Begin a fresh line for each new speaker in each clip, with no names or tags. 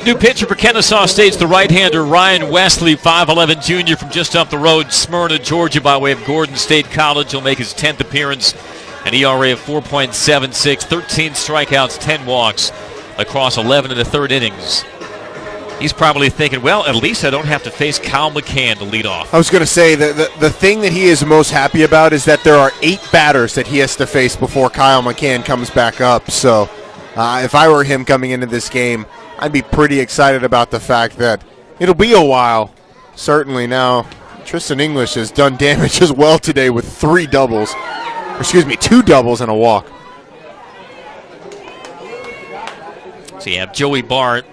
New pitcher for Kennesaw State's the right-hander Ryan Wesley, 5'11" junior from just up the road, Smyrna, Georgia, by way of Gordon State College. He'll make his 10th appearance, an ERA of 4.76, 13 strikeouts, 10 walks across 11 and a third innings. He's probably thinking, well, at least I don't have to face Kyle McCann to lead off.
I was going to say, the thing that he is most happy about is that there are 8 batters that he has to face before Kyle McCann comes back up. So if I were him coming into this game, I'd be pretty excited about the fact that it'll be a while. Certainly now, Tristan English has done damage as well today with 2 doubles and a walk.
So you have Joey Bart,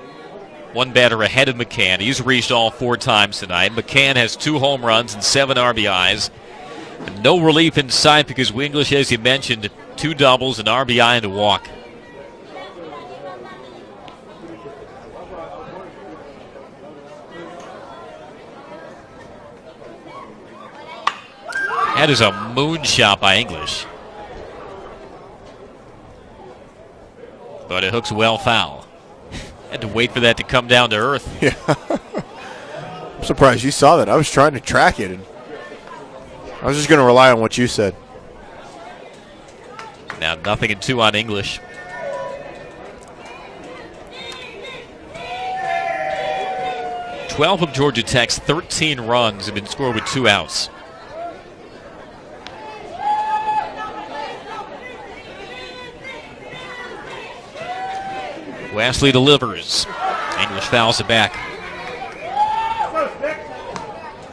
one batter ahead of McCann. He's reached all 4 times tonight. McCann has 2 home runs and 7 RBIs. And no relief in sight because English, as you mentioned, 2 doubles, an RBI, and a walk. That is a moonshot by English. But it hooks well foul. Had to wait for that to come down to earth.
Yeah. I'm surprised you saw that. I was trying to track it, and I was just going to rely on what you said.
Now 0-2 on English. Twelve of Georgia Tech's 13 runs have been scored with 2 outs. Wesley delivers. English fouls it back.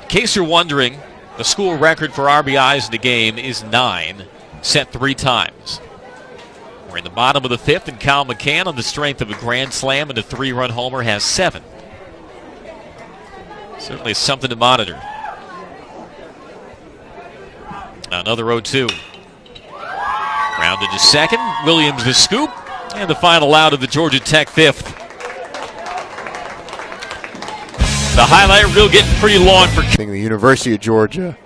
In case you're wondering, the school record for RBIs in the game is 9, set 3 times. We're in the bottom of the 5th, and Kyle McCann, on the strength of a grand slam and a 3-run homer, has 7. Certainly something to monitor. Another 0-2. Rounded to second. Williams the scoop. And the final out of the Georgia Tech 5th. The highlight reel getting pretty long for
the University of Georgia,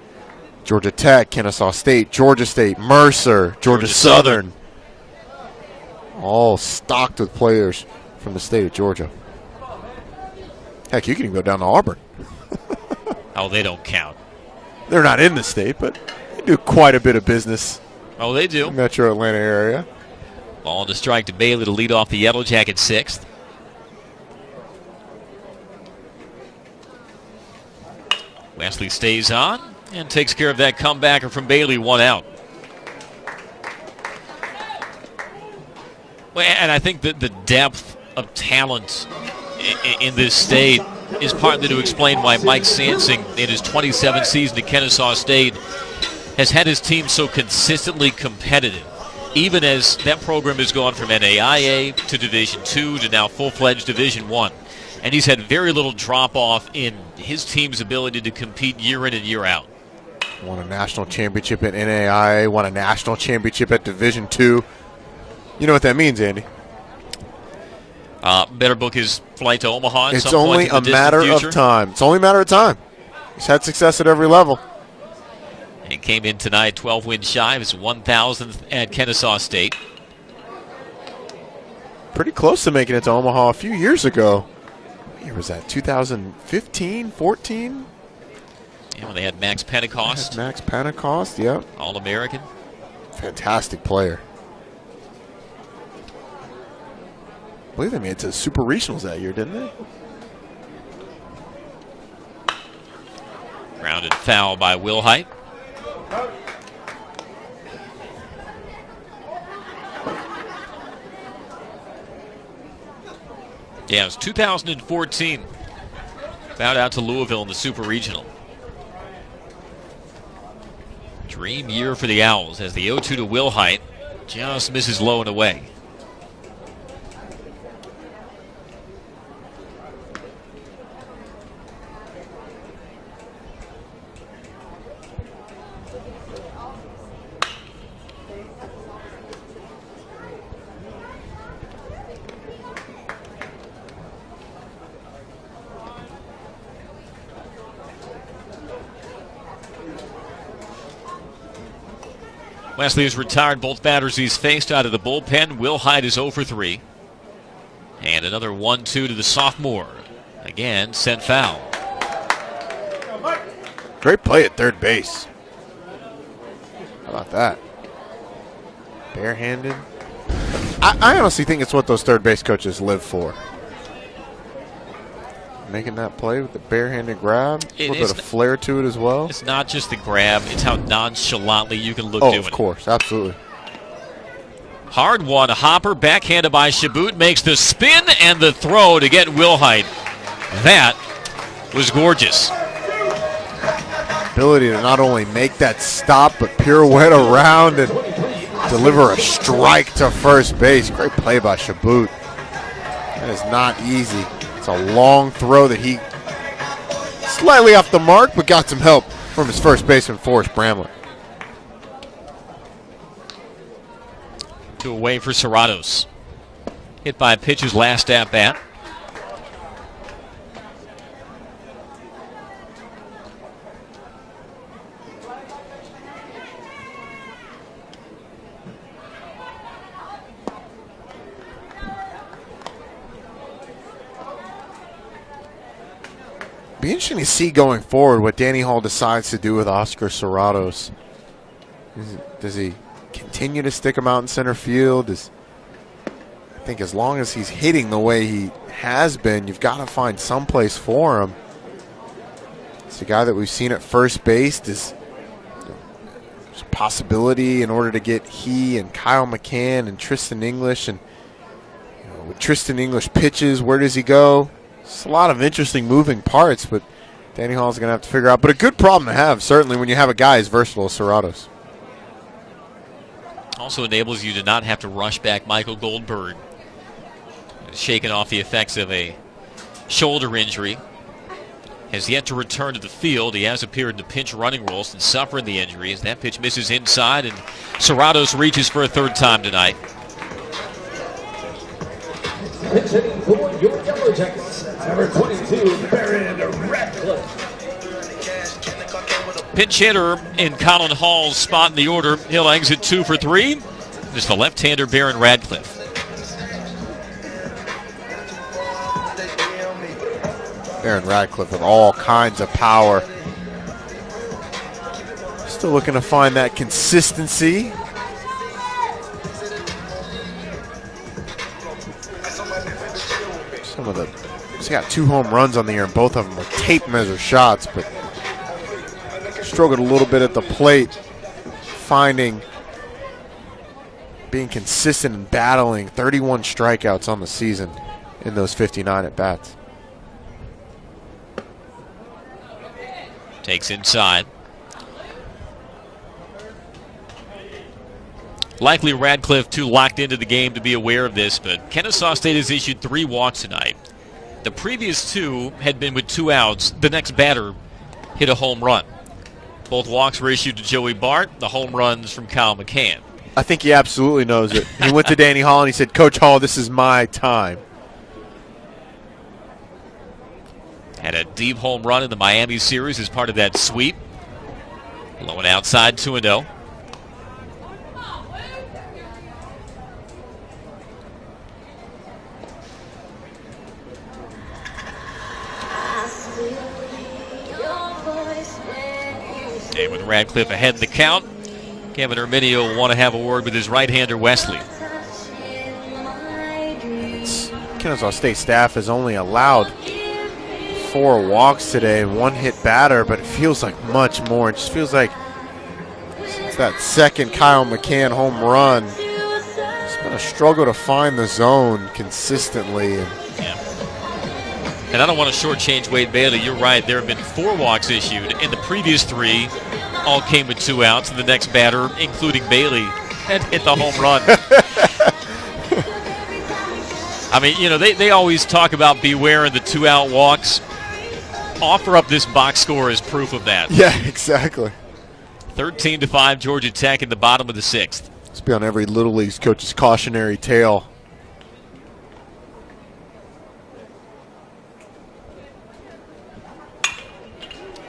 Georgia Tech, Kennesaw State, Georgia State, Mercer, Georgia Southern. All stocked with players from the state of Georgia. Heck, you can even go down to Auburn.
Oh, they don't count.
They're not in the state, but they do quite a bit of business.
Oh, they do.
In the Metro Atlanta area.
Ball to strike to Bailey to lead off the Yellow Jacket 6th. Wesley stays on and takes care of that comebacker from Bailey, 1 out. Well, and I think that the depth of talent in this state is partly to explain why Mike Sansing, in his 27th season at Kennesaw State, has had his team so consistently competitive. Even as that program has gone from NAIA to Division II to now full-fledged Division I. And he's had very little drop-off in his team's ability to compete year in and year out.
Won a national championship at NAIA, won a national championship at Division II. You know what that means, Andy?
Better book his flight to Omaha at
it's
some
only
point in the
a matter
future.
of time. It's only a matter of time. He's had success at every level.
He came in tonight 12 wins shy of his 1,000th at Kennesaw State.
Pretty close to making it to Omaha a few years ago. What year was that? 2015, 14?
Yeah, when they had Max Pentecost.
Max Pentecost, yep.
All-American.
Fantastic player. I believe they made it to the Super Regionals that year, didn't they?
Grounded foul by Wilhite. Yeah, it was 2014. Found out to Louisville in the Super Regional. Dream year for the Owls as the 0-2 to Wilhite just misses low and away. Wesley has retired both batters he's faced out of the bullpen. Wilhite is 0 for 3. And another 1-2 to the sophomore. Again, sent foul.
Great play at third base. How about that? Barehanded. I honestly think it's what those third base coaches live for. Making that play with the barehanded grab. A little bit of flair to it as well.
It's not just the grab. It's how nonchalantly you can look doing it.
Oh, of course. Absolutely.
Hard one. Hopper, backhanded by Chabot, makes the spin and the throw to get Wilhite. That was gorgeous.
Ability to not only make that stop, but pirouette around and deliver a strike to first base. Great play by Chabot. That is not easy. It's a long throw that he slightly off the mark, but got some help from his first baseman, Forrest Bramlett.
2 away for Serratos. Hit by pitcher's last at bat.
Be interesting to see going forward what Danny Hall decides to do with Oscar Serratos. Does he continue to stick him out in center field? I think as long as he's hitting the way he has been, you've got to find some place for him. It's a guy that we've seen at first base. There's a possibility in order to get he and Kyle McCann and Tristan English. And with Tristan English pitches, where does he go? It's a lot of interesting moving parts, but Danny Hall's going to have to figure out. But a good problem to have, certainly, when you have a guy as versatile as Serratos.
Also enables you to not have to rush back Michael Goldberg. Shaking off the effects of a shoulder injury. Has yet to return to the field. He has appeared in the pinch running role since suffering the injury. As that pitch misses inside, and Serratos reaches for a third time tonight.
Pitch hitting for your Yellow Jackets, number 22, Baron Radcliffe.
Pinch hitter in Colin Hall's spot in the order. He'll exit 2 for 3. It's the left-hander Baron Radcliffe.
Baron Radcliffe with all kinds of power. Still looking to find that consistency. He's got 2 home runs on the year, and both of them were tape measure shots, but struggled a little bit at the plate, being consistent and battling. 31 strikeouts on the season in those 59 at bats.
Takes inside. Likely Radcliffe too locked into the game to be aware of this, but Kennesaw State has issued 3 walks tonight. The previous 2 had been with 2 outs. The next batter hit a home run. Both walks were issued to Joey Bart. The home runs from Kyle McCann.
I think he absolutely knows it. He went to Danny Hall and he said, "Coach Hall, this is my time."
Had a deep home run in the Miami series as part of that sweep. Low and outside, 2-0. And with Radcliffe ahead in the count, Kevin Erminio will want to have a word with his right-hander, Wesley.
Kennesaw State staff has only allowed 4 walks today and 1 hit batter, but it feels like much more. It just feels like since that second Kyle McCann home run, it's been a struggle to find the zone consistently.
And I don't want to shortchange Wade Bailey. You're right. There have been 4 walks issued, and the previous 3 all came with 2 outs. And the next batter, including Bailey, had hit the home run. I mean, they always talk about beware of the 2-out walks. Offer up this box score as proof of that.
Yeah, exactly.
13-5, Georgia Tech in the bottom of the 6th.
It's be on every Little League's coach's cautionary tale.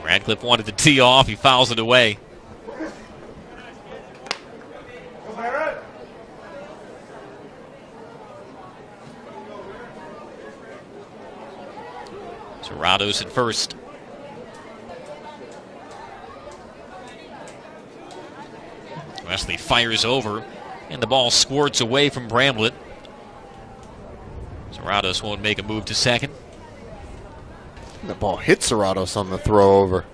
Radcliffe wanted to tee off. He fouls it away. Serrato's at first. Wesley fires over, and the ball squirts away from Bramlett. Serratos won't make a move to second.
The ball hit Serratos on the throw over.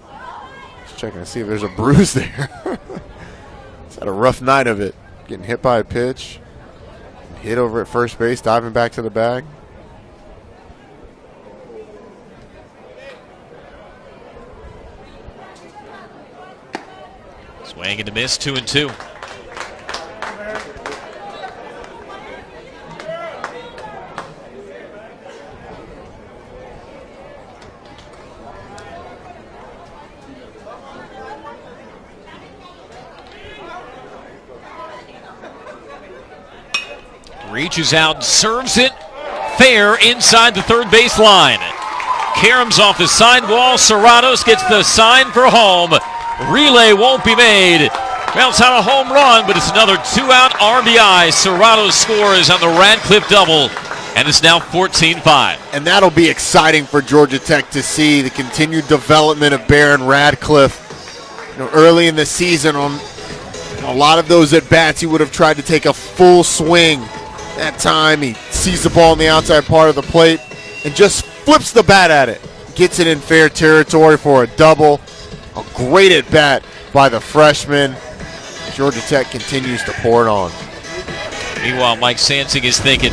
Just checking to see if there's a bruise there. He's had a rough night of it. Getting hit by a pitch. Hit over at first base, diving back to the bag.
Swing and a miss, 2-2. Reaches out and serves it fair inside the third base line. Karam's off the sidewall. Serratos gets the sign for home. Relay won't be made. Well, it's not a home run, but it's another 2-out RBI. Serratos scores on the Radcliffe double, and it's now 14-5.
And that'll be exciting for Georgia Tech to see the continued development of Baron Radcliffe. Early in the season, on a lot of those at-bats, he would have tried to take a full swing. That time, he sees the ball in the outside part of the plate and just flips the bat at it. Gets it in fair territory for a double. A great at-bat by the freshman. Georgia Tech continues to pour it on.
Meanwhile, Mike Sansing is thinking,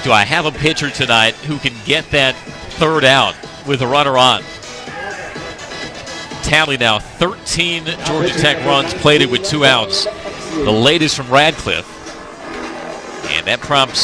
do I have a pitcher tonight who can get that third out with a runner on? Tally now 13 Georgia Tech runs plated with 2 outs. The latest from Radcliffe. And that prompts